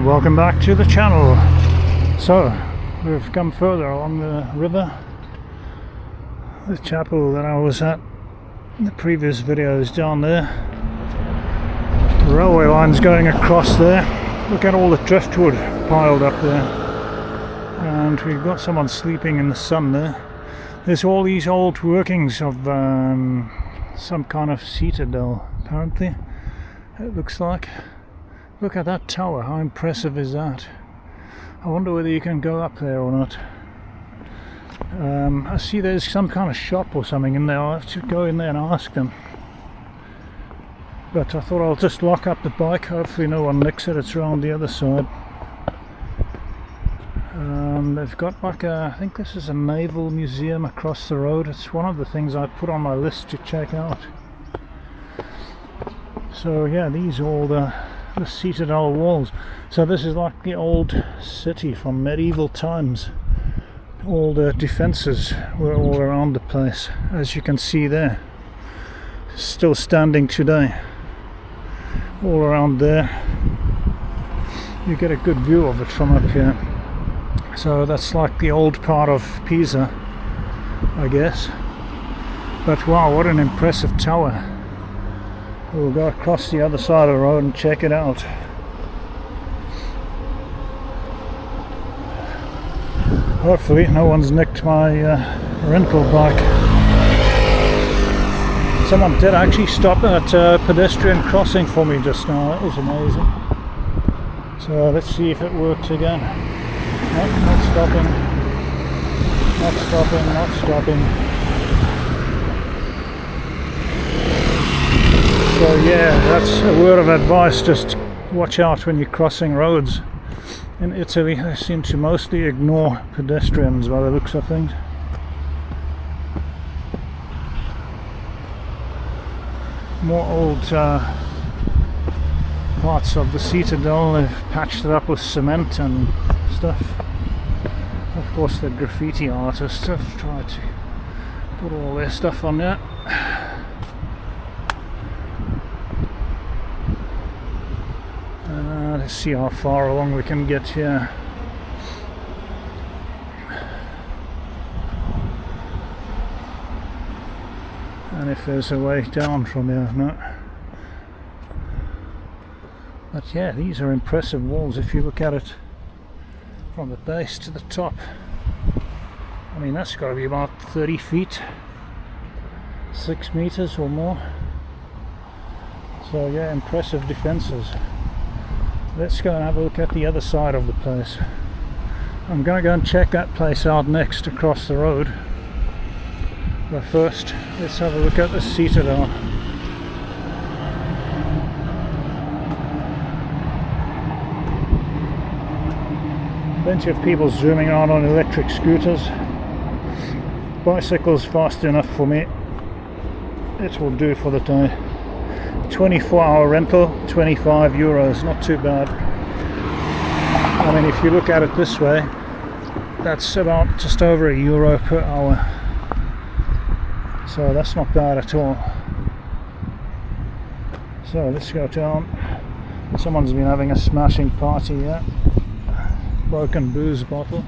welcome back to the channel. So we've come further along the river. The chapel that I was at in the previous video is down there. The railway line's going across there. Look at all the driftwood piled up there, and we've got someone sleeping in the sun there. There's all these old workings of some kind of citadel, apparently, it looks like. Look at that tower, how impressive is that? I wonder whether you can go up there or not. I see there's some kind of shop or something in there. I'll have to go in there and ask them. But I thought I'll just lock up the bike, hopefully no one nicks it, it's around the other side. They've got like a, I think this is a naval museum across the road. It's one of the things I put on my list to check out. So yeah, these are all the citadel walls. So this is like the old city from medieval times. All the defences were all around the place, as you can see there. Still standing today. All around there. You get a good view of it from up here. So that's like the old part of Pisa, I guess. But wow, what an impressive tower. We'll go across the other side of the road and check it out. Hopefully no one's nicked my rental bike. Someone did actually stop at a pedestrian crossing for me just now. That was amazing. So let's see if it works again. Nope, not stopping. Not stopping, not stopping. So yeah, that's a word of advice. Just watch out when you're crossing roads. In Italy, they seem to mostly ignore pedestrians by the looks of things. More old parts of the citadel. They've patched it up with cement and stuff. Of course, the graffiti artists have tried to put all their stuff on there. Let's see how far along we can get here. And if there's a way down from here, no. But yeah, these are impressive walls if you look at it from the base to the top. I mean, that's got to be about 30 feet, 6 meters or more. So yeah, impressive defenses. Let's go and have a look at the other side of the place. I'm going to go and check that place out next across the road. But first, let's have a look at the citadel. Plenty of people zooming around on electric scooters. Bicycles fast enough for me. It will do for the day. 24-hour rental, 25 euros, not too bad. I mean, if you look at it this way, that's about just over €1 per hour. So that's not bad at all. So let's go down. Someone's been having a smashing party here. Broken booze bottle.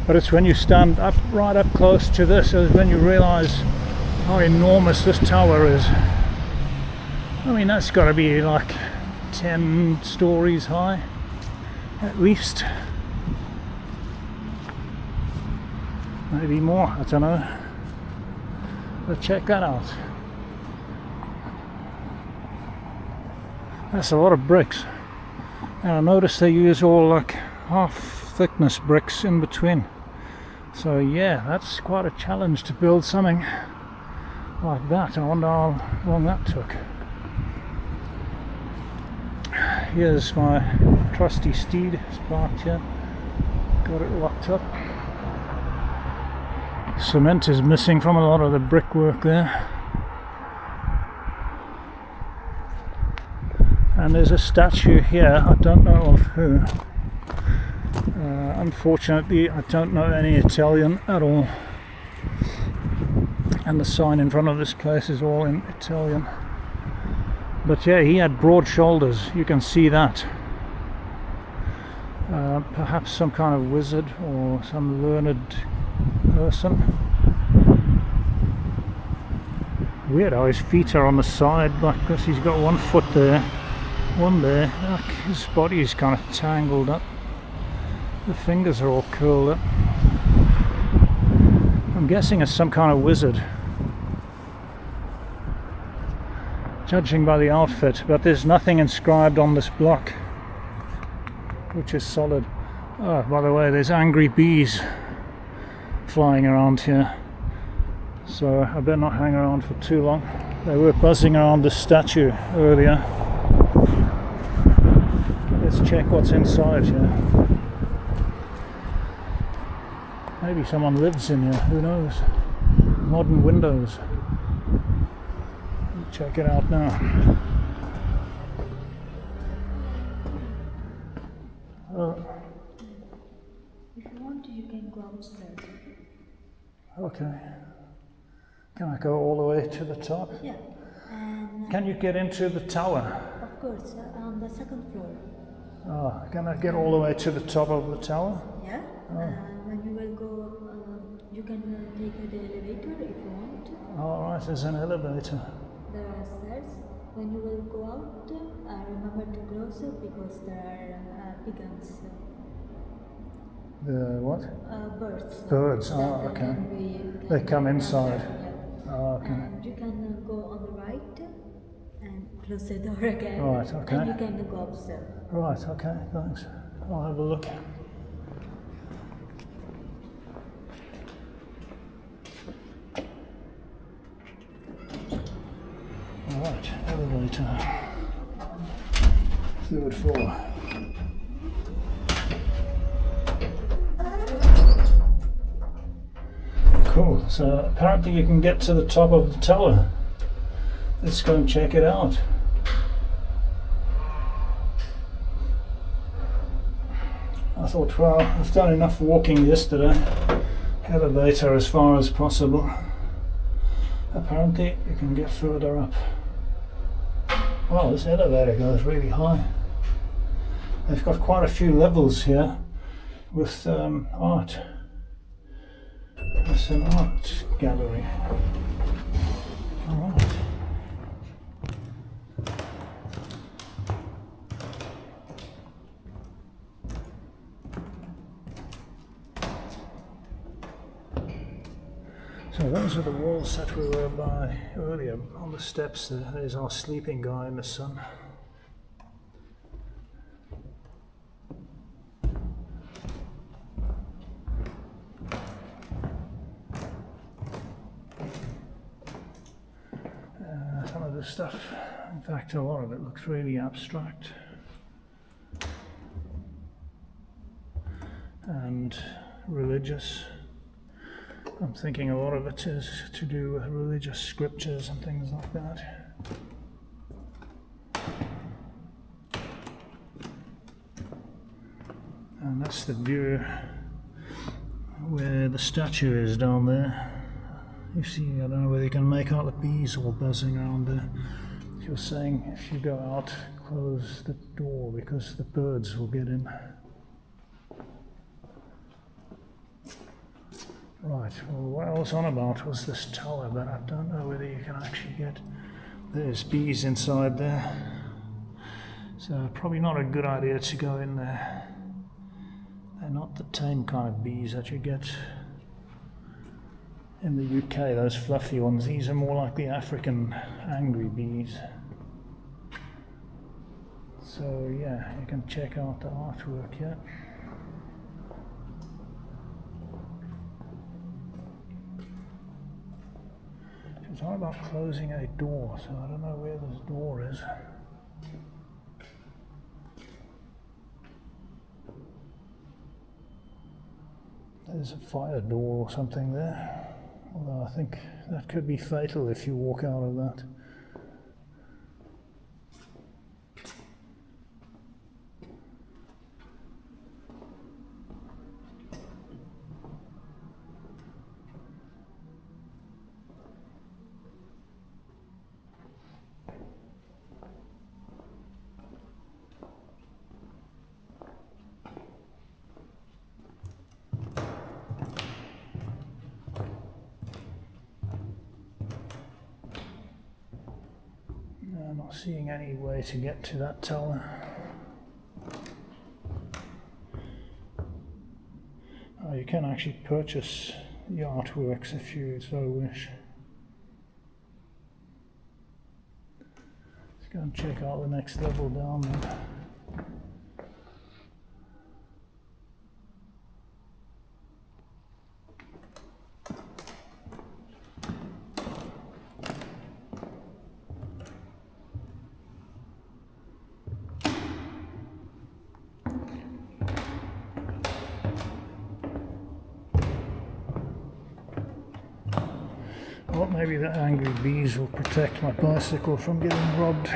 But it's when you stand up, right up close to this, is when you realise how enormous this tower is. I mean, that's got to be like 10 stories high, at least. Maybe more, I don't know. But check that out. That's a lot of bricks. And I noticed they use all like half thickness bricks in between. So yeah, that's quite a challenge to build something like that. I wonder how long that took. Here's my trusty steed, it's parked here. Got it locked up. Cement is missing from a lot of the brickwork there. And there's a statue here, I don't know of who. Unfortunately, I don't know any Italian at all. And the sign in front of this place is all in Italian. But yeah, he had broad shoulders, you can see that. Perhaps some kind of wizard or some learned person. Weird how his feet are on the side, like, because he's got one foot there, one there. Like, his body is kind of tangled up. The fingers are all curled up. I'm guessing it's some kind of wizard, judging by the outfit, but there's nothing inscribed on this block, which is solid. Oh, by the way, there's angry bees flying around here, so I better not hang around for too long. They were buzzing around the statue earlier. Let's check what's inside here. Maybe someone lives in here, who knows? Modern windows. Check it out now. If you want to, you can go outside. Okay. Can I go all the way to the top? Yeah. And Can you get into the tower? of course, on the second floor. Oh, can I get all the way to the top of the tower? Yeah. When you will go, you can take the elevator if you want. Alright, there's an elevator. There are stairs. When you will go out, remember to close it because there are pigeons. The what? Birds. Birds, that oh, okay. can They come inside. Yeah. Oh, okay. And you can go on the right and close the door again. Right, okay. And you can go upstairs. Right, okay, thanks. I'll have a look. Alright, elevator. Third floor. Cool, so apparently you can get to the top of the tower. Let's go and check it out. I thought, well, I've done enough walking yesterday. Elevator as far as possible. Apparently you can get further up. Wow, this elevator goes really high. They've got quite a few levels here with art. It's an art gallery. Alright. So those are the walls that we were by earlier on the steps. There's our sleeping guy in the sun. Some of the stuff, in fact a lot of it looks really abstract and religious. I'm thinking a lot of it is to do with religious scriptures and things like that. And that's the view where the statue is down there. You see, I don't know whether you can make out the bees all buzzing around there. You're saying if you go out, close the door because the birds will get in. Right, well, what I was on about was this tower, but I don't know whether you can actually get... There's bees inside there. So probably not a good idea to go in there. They're not the tame kind of bees that you get in the UK, those fluffy ones. These are more like the African angry bees. So yeah, you can check out the artwork here. It's all about closing a door, so I don't know where this door is. There's a fire door or something there. Although I think that could be fatal if you walk out of that. I'm not seeing any way to get to that tower. Oh, you can actually purchase the artworks if you so wish. Let's go and check out the next level down there. Well, maybe the angry bees will protect my bicycle from getting robbed.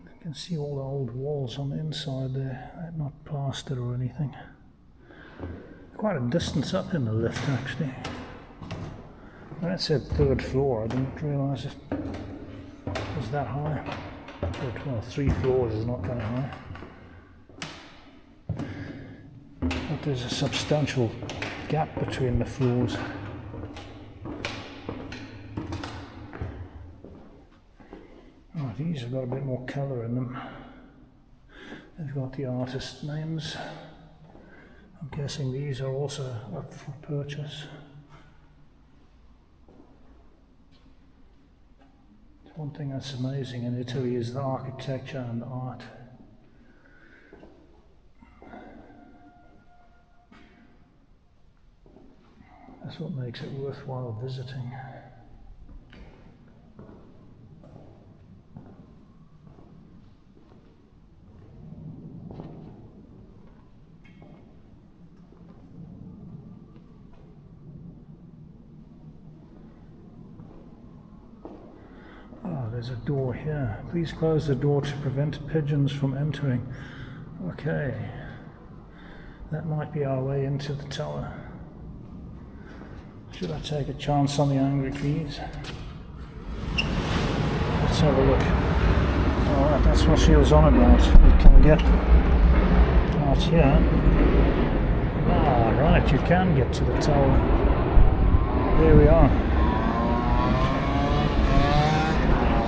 You can see all the old walls on the inside there. They're not plastered or anything. Quite a distance up in the lift, actually. When it said 3rd floor, I didn't realise it was that high. Well, 3 floors is not that high. But there's a substantial gap between the floors. Oh, these have got a bit more colour in them. They've got the artist names. I'm guessing these are also up for purchase. One thing that's amazing in Italy is the architecture and the art. That's what makes it worthwhile visiting. Oh, there's a door here. Please close the door to prevent pigeons from entering. Okay. That might be our way into the tower. Should I take a chance on the angry bees? Let's have a look. Alright, that's what she was on about. You can get out here. Ah, right, you can get to the tower. Here we are.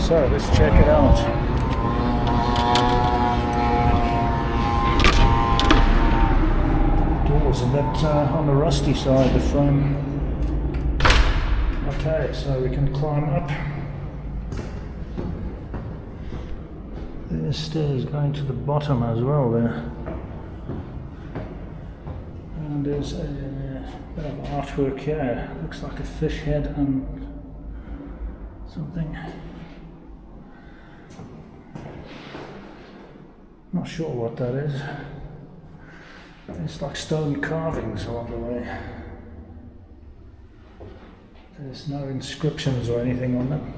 So, let's check it out. The door's a bit on the rusty side, the frame. Okay, so we can climb up. There's stairs going to the bottom as well there. And there's a bit of artwork here. Looks like a fish head and something. Not sure what that is. It's like stone carvings along the way. There's no inscriptions or anything on them.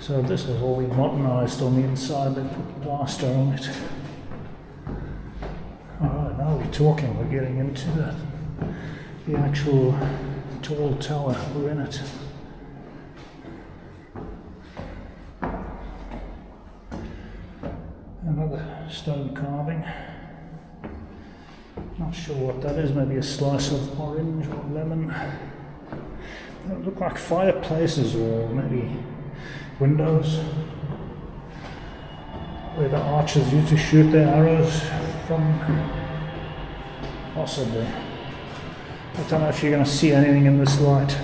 So this has all been modernised on the inside. They put plaster on it. Alright, now we're talking. We're getting into the actual tall tower. We're in it. Another stone carving. Not sure what that is. Maybe a slice of orange or lemon. They look like fireplaces or maybe windows where the archers used to shoot their arrows from, possibly. I don't know if you're going to see anything in this light.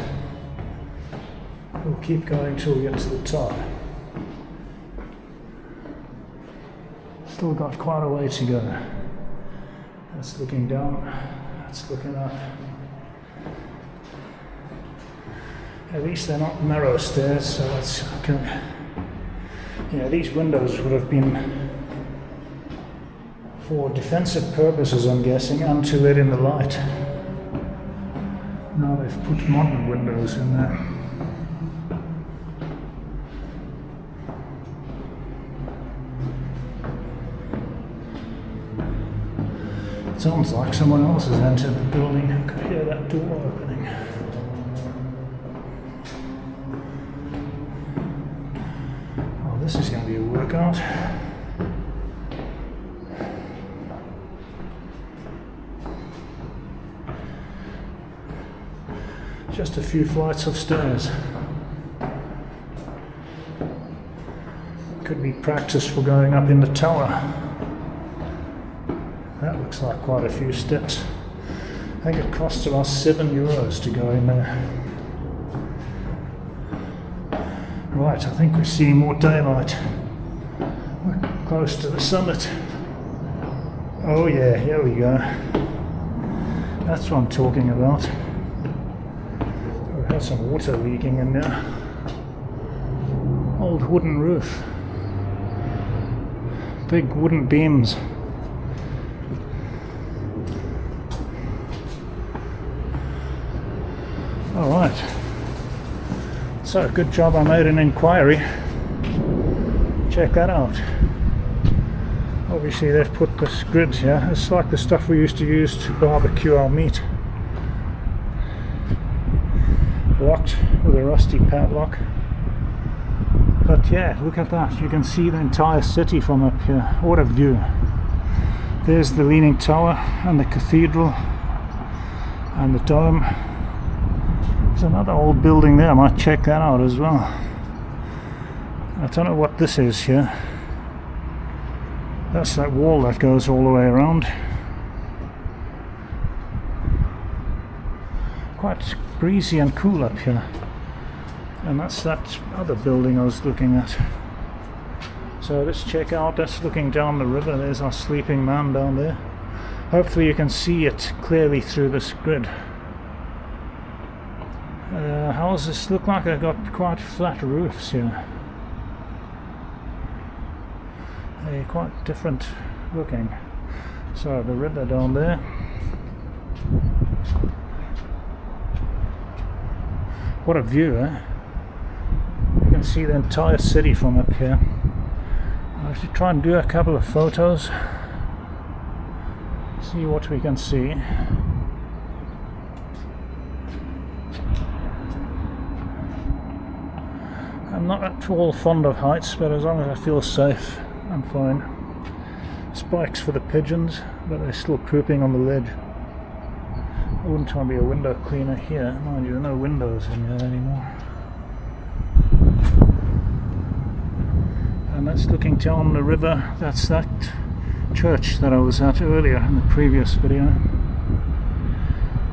We'll keep going till we get to the top. Still got quite a way to go. That's looking down, that's looking up. At least they're not narrow stairs, so that's okay. Yeah, these windows would have been for defensive purposes, I'm guessing, and to let in the light. Now they've put modern windows in there. It sounds like someone else has entered the building. I could hear that door opening. This is going to be a workout. just a few flights of stairs. Could be practice for going up in the tower. That looks like quite a few steps. I think it costs about €7 to go in there. Right, I think we're seeing more daylight. We're close to the summit. Oh yeah, here we go. That's what I'm talking about. We have some water leaking in there. Old wooden roof. Big wooden beams. Alright. So, good job I made an inquiry. Check that out. Obviously they've put this grid here. It's like the stuff we used to use to barbecue our meat. Locked with a rusty padlock. But yeah, look at that. You can see the entire city from up here. What a view. There's the Leaning Tower and the cathedral and the dome. There's another old building there. I might check that out as well. I don't know what this is here. That's that wall that goes all the way around. Quite breezy and cool up here. And that's that other building I was looking at. So let's check out, that's looking down the river. There's our sleeping man down there. Hopefully you can see it clearly through this grid. How does this look like? I've got quite flat roofs here. They're quite different looking. So the river down there. What a view, eh? You can see the entire city from up here. I have to try and do a couple of photos. See what we can see. I'm not at all fond of heights, but as long as I feel safe, I'm fine. Spikes for the pigeons, but they're still pooping on the ledge. I wouldn't want to be a window cleaner here. Mind you, there are no windows in here anymore. And that's looking down the river. That's that church that I was at earlier in the previous video.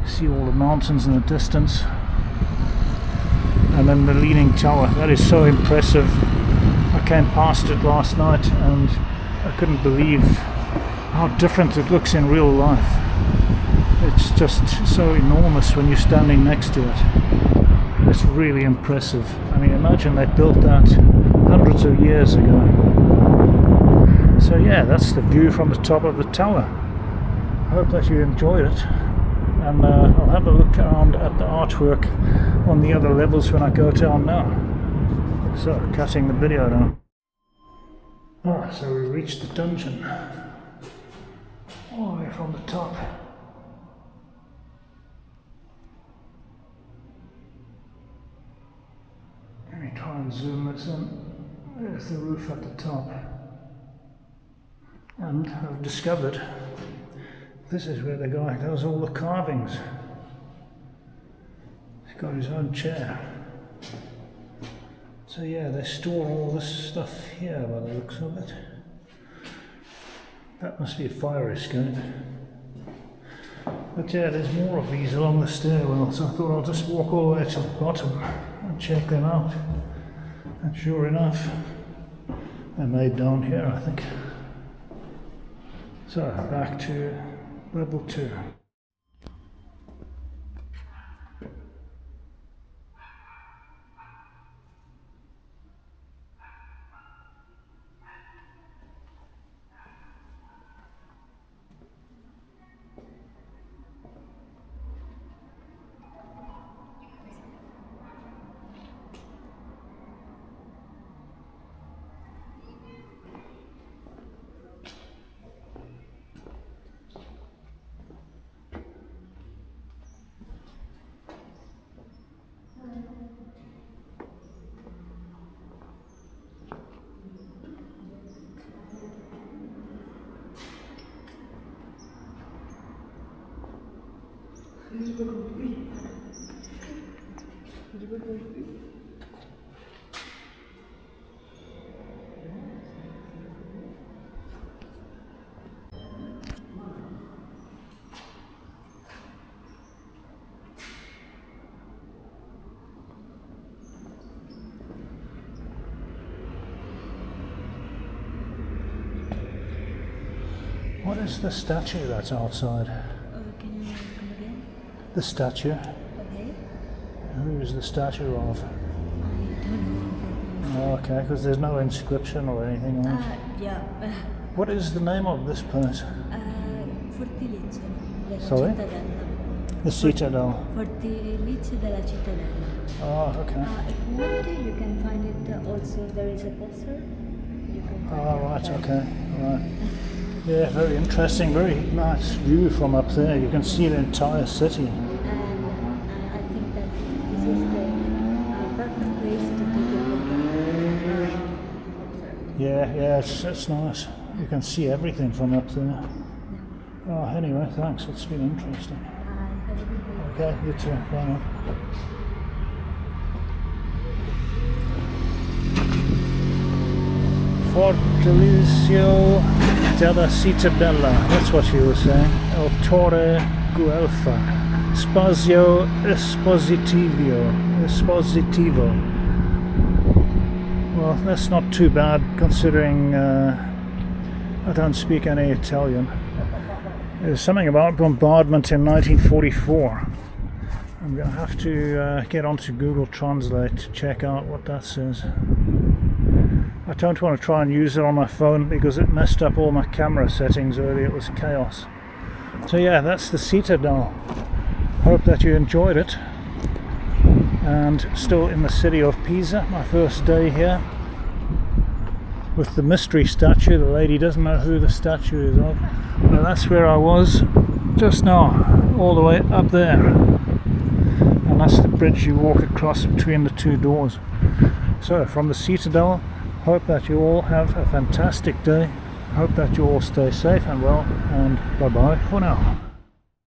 See all the mountains in the distance. And then the Leaning Tower. That is so impressive. I came past it last night and I couldn't believe how different it looks in real life. It's just so enormous when you're standing next to it. It's really impressive. I mean, imagine they built that hundreds of years ago. So yeah, that's the view from the top of the tower. I hope that you enjoyed it. And I'll have a look around at the artwork on the other levels when I go down now. So, cutting the video now. Ah, so we reached the dungeon. All the way from the top. Let me try and zoom this in. There's the roof at the top. And I've discovered this is where the guy does all the carvings. He's got his own chair. So yeah, they store all this stuff here by the looks of it. That must be a fire escape. But yeah, there's more of these along the stairwell, so I thought I'll just walk all the way to the bottom and check them out. And sure enough, they're made down here, I think. So back to level 2. What is the statue that's outside? Can you come again? The statue? Okay. Who is the statue of? I don't know. Oh, okay, because there's no inscription or anything on it. Yeah. What is the name of this place? Fortilice della Sorry? Cittadella. The Citadel. Fortilice della Cittadella. Oh, okay. If you want to, you can find it also. There is a poster. You can find Oh, it right, there. okay. Right. Yeah, very interesting, very nice view from up there. You can see the entire city. And I think that this is the perfect place to take a photo. Yeah, it's nice. You can see everything from up there. Oh, anyway, thanks. It's been interesting. Have a good day. Okay, you too. Bye now. Fortalezio della Cittadella, that's what she was saying. El Torre Guelfa. Spazio Espositivo. Well, that's not too bad considering I don't speak any Italian. There's something about bombardment in 1944. I'm going to have to get onto Google Translate to check out what that says. I don't want to try and use it on my phone because it messed up all my camera settings earlier. It was chaos. So yeah, that's the Citadel. Hope that you enjoyed it. And still in the city of Pisa, my first day here. With the mystery statue, the lady doesn't know who the statue is of. But that's where I was just now, all the way up there. And that's the bridge you walk across between the two doors. So from the Citadel, hope that you all have a fantastic day. Hope that you all stay safe and well, and bye bye for now.